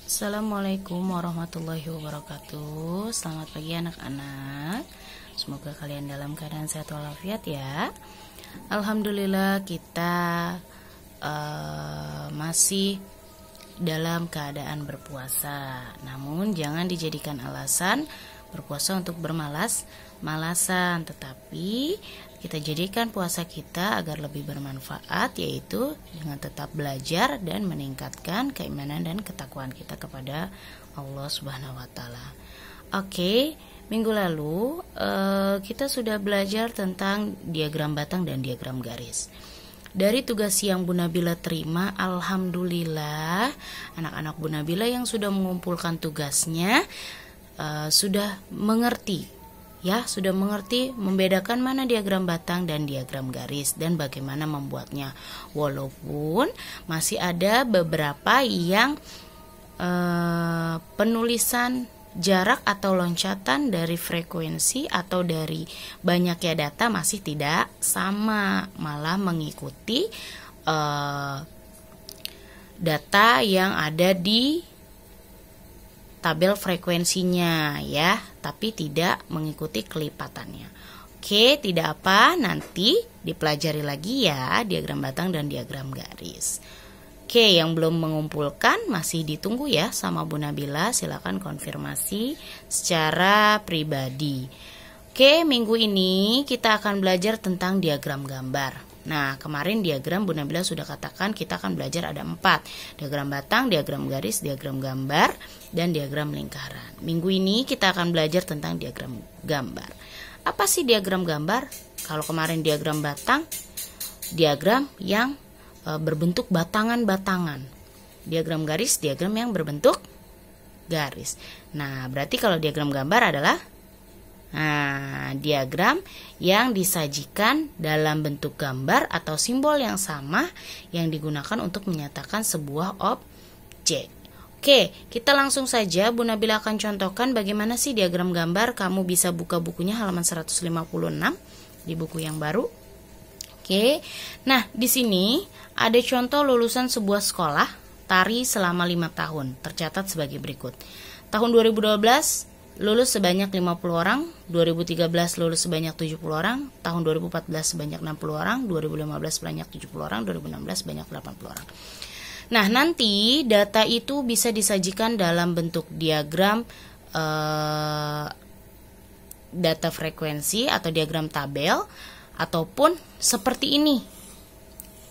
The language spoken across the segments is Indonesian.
Assalamualaikum warahmatullahi wabarakatuh. Selamat pagi anak-anak. Semoga kalian dalam keadaan sehat walafiat ya. Alhamdulillah kita masih dalam keadaan berpuasa. Namun jangan dijadikan alasan berpuasa untuk bermalas-malasan, tetapi kita jadikan puasa kita agar lebih bermanfaat, yaitu dengan tetap belajar dan meningkatkan keimanan dan ketakwaan kita kepada Allah Subhanahu wa taala. Oke, minggu lalu kita sudah belajar tentang diagram batang dan diagram garis. Dari tugas yang Bu Nabila terima, alhamdulillah anak-anak Bu Nabila yang sudah mengumpulkan tugasnya sudah mengerti, ya, sudah mengerti membedakan mana diagram batang dan diagram garis dan bagaimana membuatnya. Walaupun masih ada beberapa yang penulisan jarak atau loncatan dari frekuensi atau dari banyaknya data masih tidak sama, malah mengikuti data yang ada di tabel frekuensinya ya, tapi tidak mengikuti kelipatannya. Oke, tidak apa, nanti dipelajari lagi ya diagram batang dan diagram garis. Oke, yang belum mengumpulkan masih ditunggu ya sama Bu Nabila, silakan konfirmasi secara pribadi. Oke, minggu ini kita akan belajar tentang diagram gambar. Nah, kemarin diagram Bu Nabila sudah katakan kita akan belajar ada 4. Diagram batang, diagram garis, diagram gambar, dan diagram lingkaran. Minggu ini kita akan belajar tentang diagram gambar. Apa sih diagram gambar? Kalau kemarin diagram batang, diagram yang berbentuk batangan-batangan. Diagram garis, diagram yang berbentuk garis. Nah, berarti kalau diagram gambar adalah diagram yang disajikan dalam bentuk gambar atau simbol yang sama yang digunakan untuk menyatakan sebuah objek. Oke, kita langsung saja Bu Nabila akan contohkan bagaimana sih diagram gambar. Kamu bisa buka bukunya halaman 156 di buku yang baru. Oke. Nah, di sini ada contoh lulusan sebuah sekolah tari selama 5 tahun. Tercatat sebagai berikut. Tahun 2012 lulus sebanyak 50 orang, 2013 lulus sebanyak 70 orang, tahun 2014 sebanyak 60 orang, 2015 sebanyak 70 orang, 2016 sebanyak 80 orang. Nah, nanti data itu bisa disajikan dalam bentuk diagram data frekuensi atau diagram tabel, ataupun seperti ini,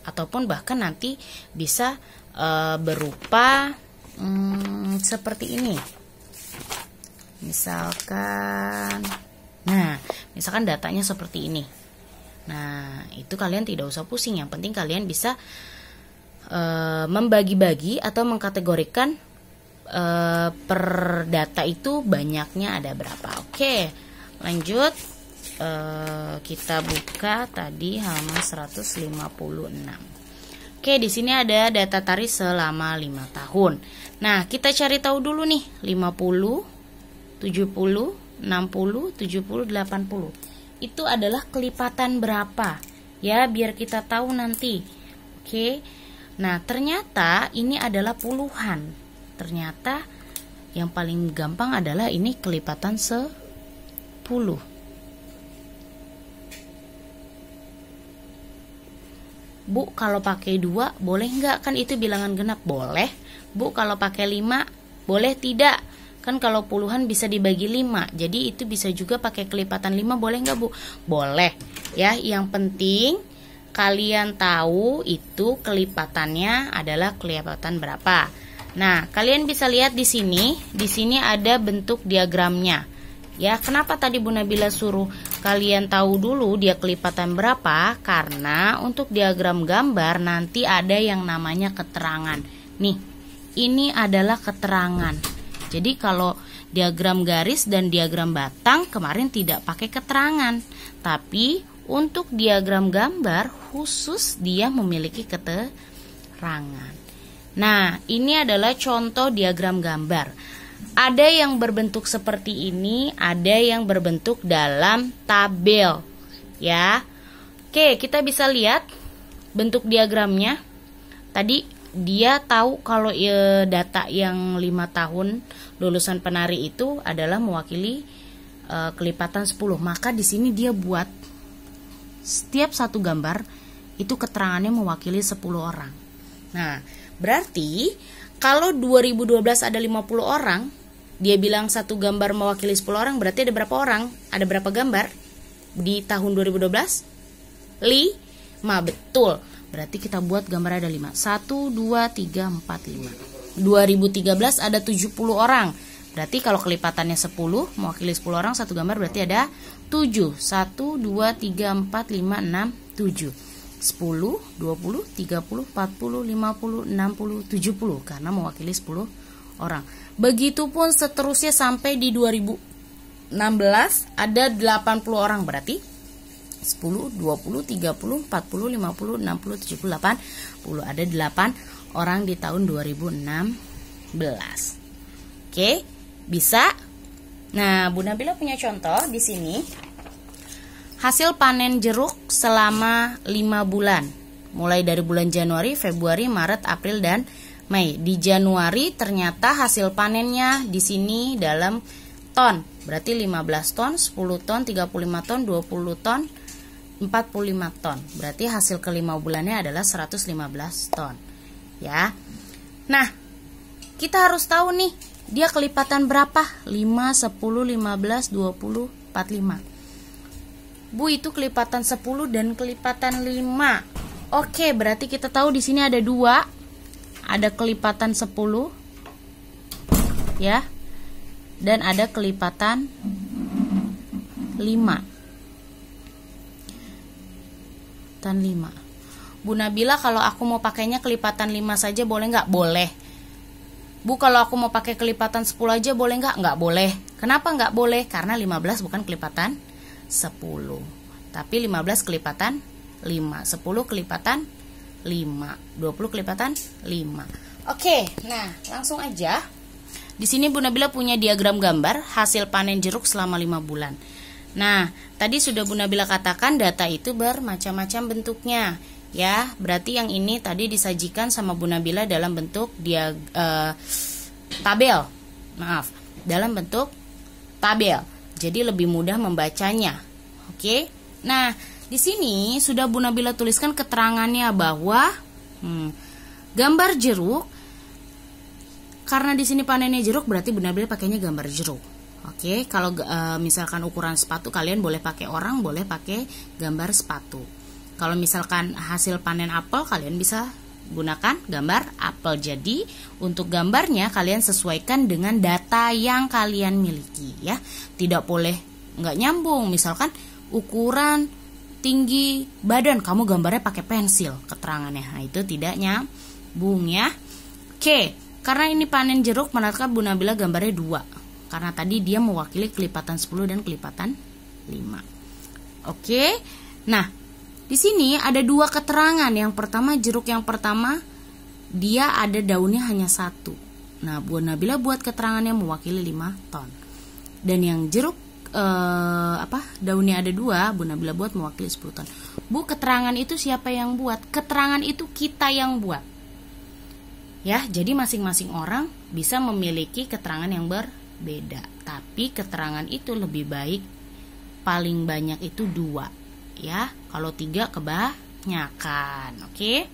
ataupun bahkan nanti bisa berupa seperti ini. Misalkan datanya seperti ini. Nah, itu kalian tidak usah pusing. Yang penting kalian bisa membagi-bagi atau mengkategorikan per data itu banyaknya ada berapa. Oke, lanjut. Kita buka tadi halaman 156. Oke, di sini ada data tari selama 5 tahun. Nah, kita cari tahu dulu nih, 50, 70, 60, 70, 80. Itu adalah kelipatan berapa? Ya, biar kita tahu nanti. Oke. Nah, ternyata ini adalah puluhan. Ternyata yang paling gampang adalah ini kelipatan 10. Bu, kalau pakai 2 boleh nggak? Kan itu bilangan genap. Boleh. Bu, kalau pakai 5 boleh tidak? Kan kalau puluhan bisa dibagi 5. Jadi itu bisa juga pakai kelipatan 5, boleh nggak Bu? Boleh. Ya, yang penting kalian tahu itu kelipatannya adalah kelipatan berapa. Nah, kalian bisa lihat di sini. Di sini ada bentuk diagramnya. Ya, kenapa tadi Bu Nabila suruh kalian tahu dulu dia kelipatan berapa? Karena untuk diagram gambar nanti ada yang namanya keterangan. Nih, ini adalah keterangan. Jadi kalau diagram garis dan diagram batang kemarin tidak pakai keterangan. Tapi untuk diagram gambar khusus dia memiliki keterangan. Nah, ini adalah contoh diagram gambar. Ada yang berbentuk seperti ini, ada yang berbentuk dalam tabel, ya. Oke, kita bisa lihat bentuk diagramnya. Tadi dia tahu kalau data yang 5 tahun lulusan penari itu adalah mewakili kelipatan 10. Maka di sini dia buat setiap satu gambar itu keterangannya mewakili 10 orang. Nah, berarti kalau 2012 ada 50 orang, dia bilang satu gambar mewakili 10 orang, berarti ada berapa orang? Ada berapa gambar di tahun 2012? 5, betul. Berarti kita buat gambar ada 5. 1, 2, 3, 4, 5. 2013 ada 70 orang. Berarti kalau kelipatannya 10, mewakili 10 orang, satu gambar berarti ada 7. 1, 2, 3, 4, 5, 6, 7. 10, 20, 30, 40, 50, 60, 70. Karena mewakili 10 orang. Begitupun seterusnya sampai di 2016 ada 80 orang. Berarti 10, 20, 30, 40, 50, 60, 70, 80. Ada 8 orang di tahun 2016. Oke, bisa. Nah, Bu Nabila punya contoh di sini. Hasil panen jeruk selama 5 bulan. Mulai dari bulan Januari, Februari, Maret, April, dan Mei. Di Januari ternyata hasil panennya di sini dalam ton. Berarti 15 ton, 10 ton, 35 ton, 20 ton, 45 ton. Berarti hasil ke-5 bulannya adalah 115 ton. Ya. Nah, kita harus tahu nih, dia kelipatan berapa? 5, 10, 15, 20, 45. Bu, itu kelipatan 10 dan kelipatan 5. Oke, berarti kita tahu di sini ada 2. Ada kelipatan 10. Ya. Dan ada kelipatan 5. Dan 5. Bu Nabila, kalau aku mau pakainya kelipatan 5 saja boleh nggak? Boleh. Bu, kalau aku mau pakai kelipatan 10 aja boleh nggak? Nggak boleh. Kenapa nggak boleh? Karena 15 bukan kelipatan 10. Tapi 15 kelipatan 5. 10 kelipatan 5. 20 kelipatan 5. Oke, nah langsung aja. Di sini Bu Nabila punya diagram gambar hasil panen jeruk selama 5 bulan. Nah, tadi sudah Bu Nabila katakan data itu bermacam-macam bentuknya. Ya, berarti yang ini tadi disajikan sama Bu Nabila dalam bentuk tabel. Maaf, dalam bentuk tabel. Jadi lebih mudah membacanya. Oke. Nah, di sini sudah Bu Nabila tuliskan keterangannya bahwa gambar jeruk, karena di sini panennya jeruk berarti Bu Nabila pakainya gambar jeruk. Oke, kalau misalkan ukuran sepatu kalian boleh pakai orang, boleh pakai gambar sepatu. Kalau misalkan hasil panen apel, kalian bisa gunakan gambar apel. Jadi untuk gambarnya kalian sesuaikan dengan data yang kalian miliki, ya. Tidak boleh nggak nyambung. Misalkan ukuran, tinggi, badan, kamu gambarnya pakai pensil keterangannya. Nah, itu tidak nyambung, ya. Oke, karena ini panen jeruk, maka Bu Nabila gambarnya 2. Karena tadi dia mewakili kelipatan 10 dan kelipatan 5. Oke. Nah, di sini ada 2 keterangan. Yang pertama, jeruk yang pertama dia ada daunnya hanya 1. Nah, Bu Nabila buat keterangannya mewakili 5 ton. Dan yang jeruk daunnya ada 2, Bu Nabila buat mewakili 10 ton. Bu, keterangan itu siapa yang buat? Keterangan itu kita yang buat. Ya, jadi masing-masing orang bisa memiliki keterangan yang berbeda. Tapi keterangan itu lebih baik paling banyak itu 2. Ya, kalau 3 kebanyakan. Oke.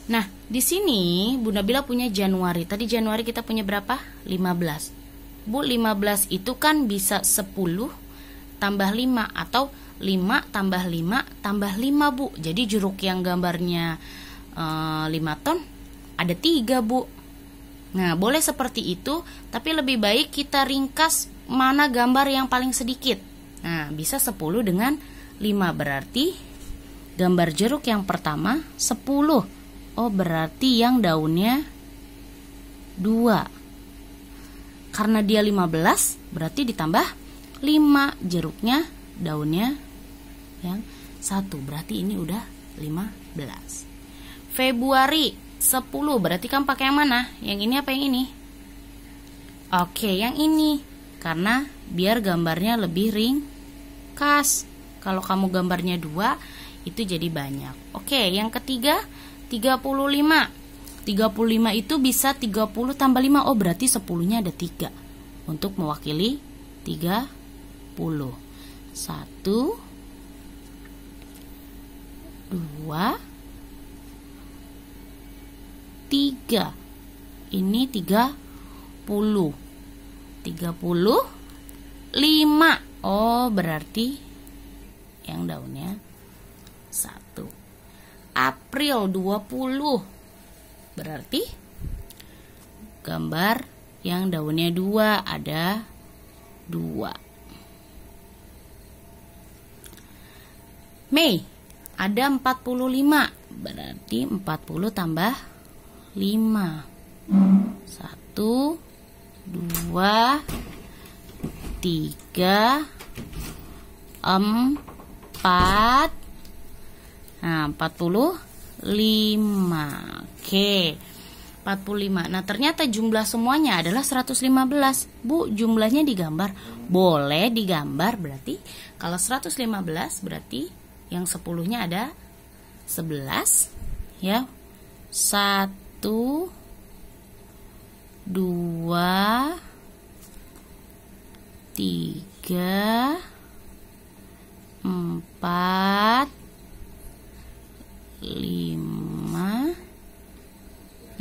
Nah, di sini Bu Nabila punya Januari. Tadi Januari kita punya berapa? 15. Bu, 15 itu kan bisa 10 tambah 5 atau 5 tambah 5 tambah 5, Bu. Jadi jeruk yang gambarnya 5 ton ada 3, Bu. Nah, boleh seperti itu, tapi lebih baik kita ringkas mana gambar yang paling sedikit. Nah, bisa 10 dengan 5, berarti gambar jeruk yang pertama 10. Oh, berarti yang daunnya 2. Karena dia 15, berarti ditambah 5 jeruknya, daunnya yang 1. Berarti ini udah 15. Februari 10, berarti kan pakai yang mana? Yang ini apa yang ini? Oke, yang ini. Karena biar gambarnya lebih ringkas. Kalau kamu gambarnya 2, itu jadi banyak. Oke, yang ketiga 35. 35 itu bisa 30 tambah 5. Oh, berarti 10-nya ada 3 untuk mewakili 30. 1, 2, 3. Ini 30. 35. Oh, berarti yang daunnya 1. April 20. Berarti gambar yang daunnya 2 ada 2. Mei ada 45. Berarti 40 tambah 5. 1, 2, 3, 4. Nah, 45. Oke. 45. Nah, ternyata jumlah semuanya adalah 115. Bu, jumlahnya digambar. Boleh digambar, berarti kalau 115 berarti yang 10-nya ada 11 ya. 1, 2, 3, 4, 5,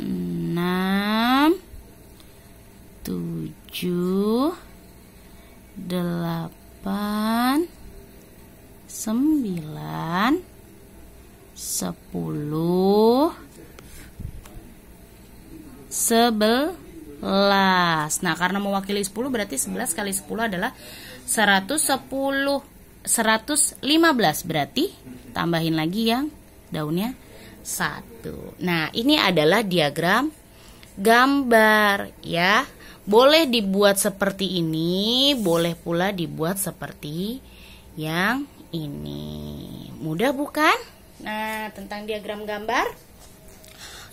6, 7, 8, 9, 10, 11. Nah, karena mewakili 10 berarti 11 kali 10 adalah 110. 115 berarti tambahin lagi yang daunnya 1. Nah, ini adalah diagram gambar ya. Boleh dibuat seperti ini, boleh pula dibuat seperti yang ini. Mudah bukan? Nah, tentang diagram gambar.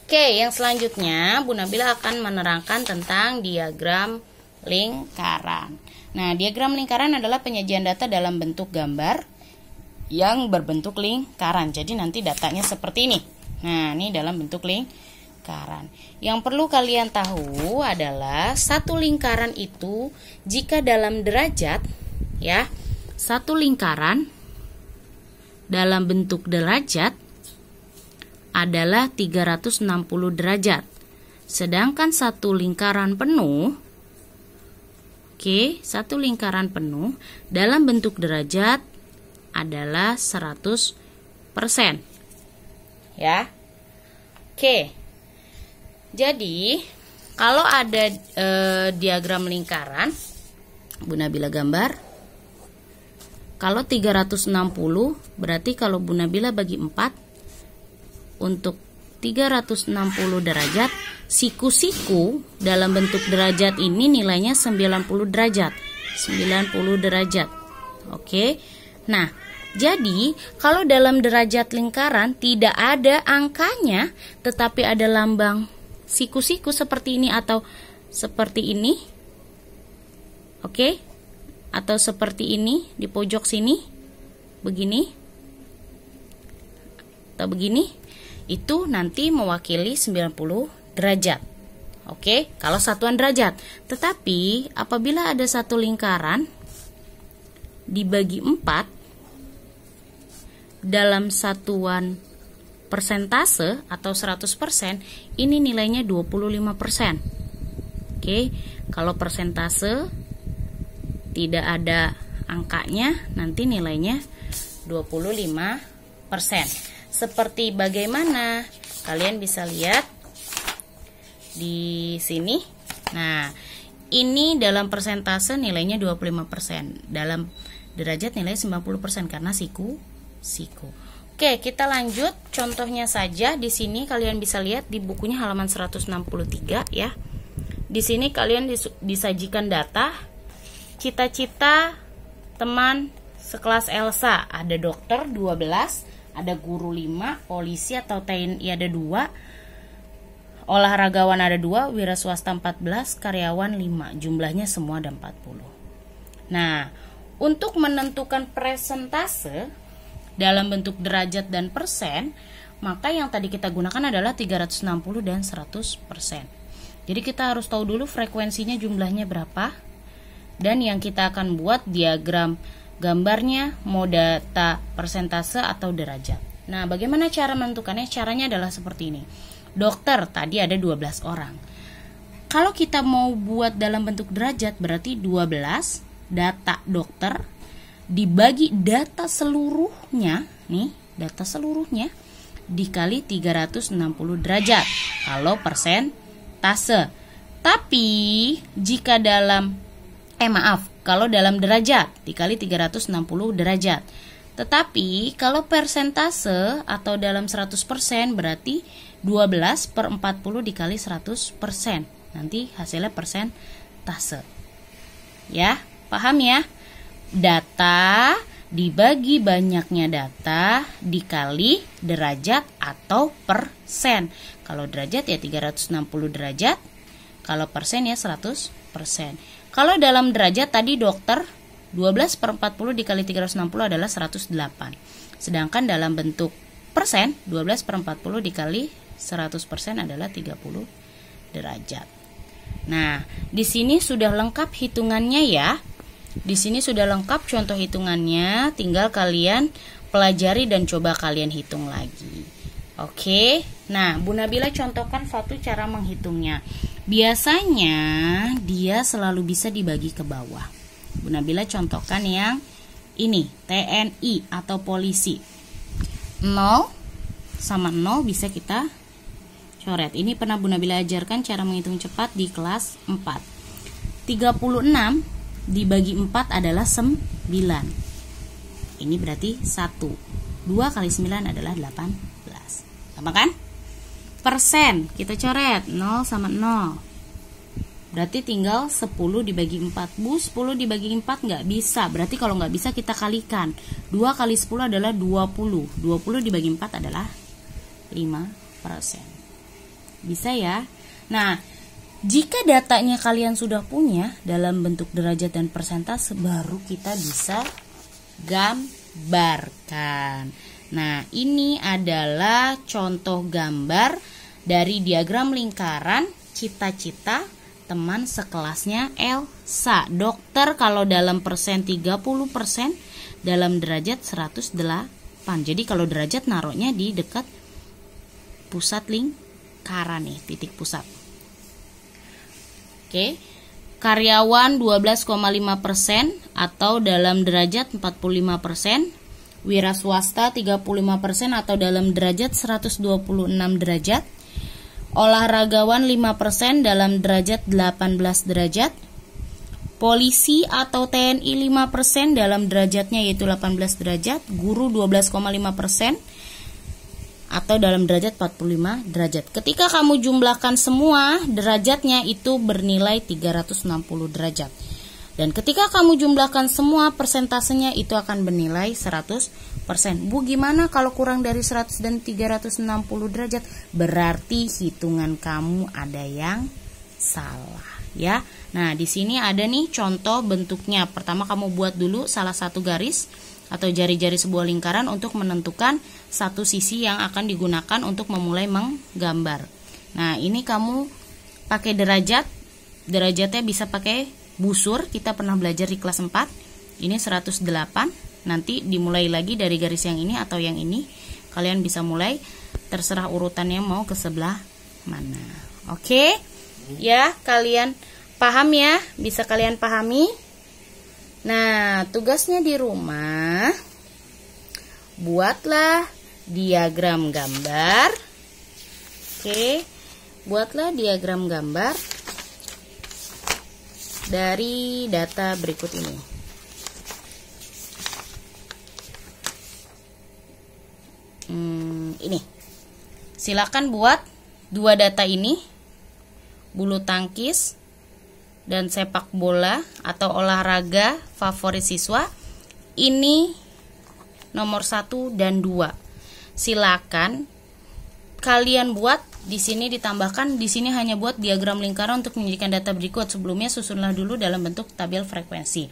Oke, yang selanjutnya Bu Nabila akan menerangkan tentang diagram lingkaran. Nah, diagram lingkaran adalah penyajian data dalam bentuk gambar yang berbentuk lingkaran. Jadi nanti datanya seperti ini. Nah, ini dalam bentuk lingkaran. Yang perlu kalian tahu adalah satu lingkaran itu jika dalam derajat ya, satu lingkaran dalam bentuk derajat adalah 360 derajat. Sedangkan satu lingkaran penuh, satu lingkaran penuh dalam bentuk derajat adalah 100%. Ya. Jadi, kalau ada diagram lingkaran, Bu Nabila gambar. Kalau 360 berarti kalau Bu Nabila bagi 4 untuk 360 derajat, siku-siku dalam bentuk derajat ini nilainya 90 derajat. 90 derajat. Oke. Nah, jadi kalau dalam derajat lingkaran tidak ada angkanya, tetapi ada lambang siku-siku seperti ini atau seperti ini. Oke? Atau seperti ini di pojok sini. Begini. Atau begini. Itu nanti mewakili 90 derajat. Oke, kalau satuan derajat. Tetapi apabila ada satu lingkaran dibagi 4 dalam satuan persentase atau 100%, ini nilainya 25%. Oke, kalau persentase tidak ada angkanya, nanti nilainya 25%. Seperti bagaimana? Kalian bisa lihat di sini. Nah, ini dalam persentase nilainya 25%. Dalam derajat nilai 90% karena siku. Oke, kita lanjut contohnya saja. Di sini kalian bisa lihat di bukunya halaman 163 ya. Di sini kalian disajikan data cita-cita teman sekelas Elsa. Ada dokter 12, ada guru 5, polisi atau TNI ada 2, olahragawan ada 2, wira swasta 14, karyawan 5. Jumlahnya semua ada 40. Nah, untuk menentukan persentase dalam bentuk derajat dan persen, maka yang tadi kita gunakan adalah 360 dan 100%. Jadi kita harus tahu dulu frekuensinya jumlahnya berapa, dan yang kita akan buat diagram gambarnya mau data persentase atau derajat. Nah, bagaimana cara menentukannya? Caranya adalah seperti ini. Dokter tadi ada 12 orang. Kalau kita mau buat dalam bentuk derajat, berarti 12 data dokter dibagi data seluruhnya, nih, data seluruhnya dikali 360 derajat kalau persentase. Tapi jika dalam kalau dalam derajat dikali 360 derajat. Tetapi kalau persentase atau dalam 100% berarti 12/40 dikali 100%. Nanti hasilnya persentase. Ya, paham ya? Data dibagi banyaknya data dikali derajat atau persen. Kalau derajat ya 360 derajat, kalau persen ya 100%. Kalau dalam derajat tadi dokter 12/40 dikali 360 adalah 108. Sedangkan dalam bentuk persen 12/40 dikali 100% adalah 30 derajat. Nah, di sini sudah lengkap hitungannya ya. Di sini sudah lengkap contoh hitungannya, tinggal kalian pelajari dan coba kalian hitung lagi. Oke. Nah, Bu Nabila contohkan satu cara menghitungnya. Biasanya dia selalu bisa dibagi ke bawah. Bu Nabila contohkan yang ini, TNI atau polisi. 0 sama 0 bisa kita coret. Ini pernah Bu Nabila ajarkan cara menghitung cepat di kelas 4. 36 dibagi 4 adalah 9. Ini berarti 1. 2 kali 9 adalah 18. Sama kan? Persen kita coret 0 sama 0. Berarti tinggal 10 dibagi 4. Bu, 10 dibagi 4 nggak bisa. Berarti kalau nggak bisa kita kalikan. 2 kali 10 adalah 20. 20 dibagi 4 adalah 5%. Bisa ya? Nah, jika datanya kalian sudah punya dalam bentuk derajat dan persentase, baru kita bisa gambarkan. Nah, ini adalah contoh gambar dari diagram lingkaran cita-cita teman sekelasnya Elsa. Dokter kalau dalam persen 30%, dalam derajat 108. Jadi kalau derajat naruhnya di dekat pusat lingkaran nih, titik pusat. Oke. Karyawan 12,5% atau dalam derajat 45%. Wira swasta 35% atau dalam derajat 126 derajat. Olahragawan 5% dalam derajat 18 derajat. Polisi atau TNI 5% dalam derajatnya yaitu 18 derajat. Guru 12,5% atau dalam derajat 45 derajat. Ketika kamu jumlahkan semua derajatnya itu bernilai 360 derajat. Dan ketika kamu jumlahkan semua persentasenya itu akan bernilai 100%. Bu, gimana kalau kurang dari 100 dan 360 derajat? Berarti hitungan kamu ada yang salah ya. Nah, di sini ada nih contoh bentuknya. Pertama kamu buat dulu salah satu garis atau jari-jari sebuah lingkaran untuk menentukan satu sisi yang akan digunakan untuk memulai menggambar. Nah, ini kamu pakai derajat. Derajatnya bisa pakai busur, kita pernah belajar di kelas 4. Ini 108. Nanti dimulai lagi dari garis yang ini atau yang ini. Kalian bisa mulai, terserah urutannya mau ke sebelah mana. Oke? Ya, kalian paham ya? Bisa kalian pahami? Nah, tugasnya di rumah, buatlah diagram gambar. Oke, buatlah diagram gambar dari data berikut ini. Ini, silakan buat dua data ini, bulu tangkis dan sepak bola atau olahraga favorit siswa. Ini nomor 1 dan 2. Silakan kalian buat. Di sini ditambahkan, di sini hanya buat diagram lingkaran untuk menjadikan data berikut. Sebelumnya susunlah dulu dalam bentuk tabel frekuensi.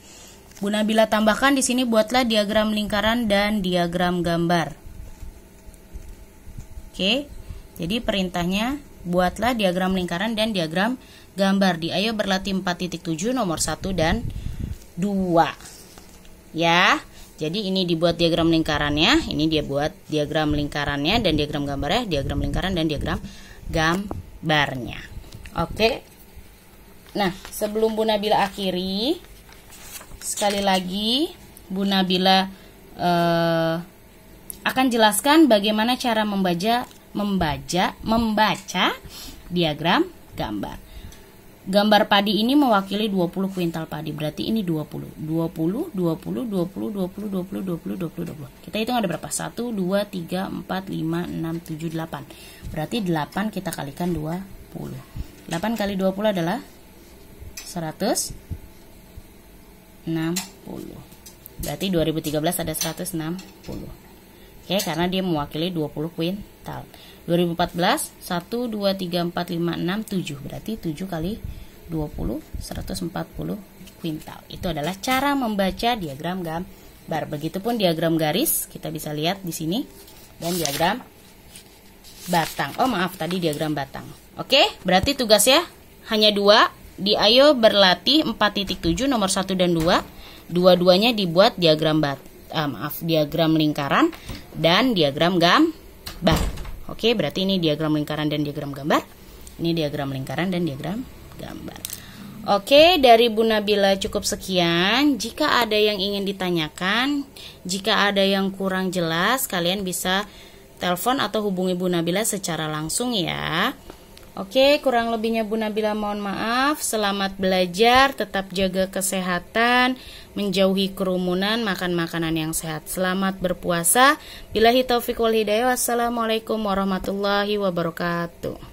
Bu Nabila tambahkan di sini buatlah diagram lingkaran dan diagram gambar. Oke. Jadi perintahnya buatlah diagram lingkaran dan diagram gambar di Ayo Berlatih 4.7 nomor 1 dan 2. Ya. Jadi ini dibuat diagram lingkarannya, ini dia buat diagram lingkarannya dan diagram gambarnya, diagram lingkaran dan diagram gambarnya. Oke. Nah, sebelum Bu Nabila akhiri, sekali lagi Bu Nabila akan jelaskan bagaimana cara membaca diagram gambar. Gambar padi ini mewakili 20 kuintal padi, berarti ini 20. Kita hitung ada berapa? 1, 2, 3, 4, 5, 6, 7, 8. Berarti 8 kita kalikan 20. 8 kali 20 adalah 160. Berarti 2013 ada 160. Oke, karena dia mewakili 20 kuintal. 2014 1 2 3 4 5 6 7. Berarti 7 kali 20 140 kuintal. Itu adalah cara membaca diagram gambar. Begitupun diagram garis, kita bisa lihat di sini, dan diagram batang. Oh, maaf, tadi diagram batang. Oke, berarti tugasnya hanya 2. Di Ayo Berlatih 4.7 nomor 1 dan 2. Dua-duanya dibuat diagram diagram lingkaran dan diagram gambar. Oke, berarti ini diagram lingkaran dan diagram gambar. Ini diagram lingkaran dan diagram gambar. Oke, dari Bu Nabila cukup sekian. Jika ada yang ingin ditanyakan, jika ada yang kurang jelas, kalian bisa telepon atau hubungi Bu Nabila secara langsung ya. Oke, kurang lebihnya Bu Nabila mohon maaf. Selamat belajar, tetap jaga kesehatan, menjauhi kerumunan, makan makanan yang sehat. Selamat berpuasa. Billahi taufiq wal hidayah. Wassalamualaikum warahmatullahi wabarakatuh.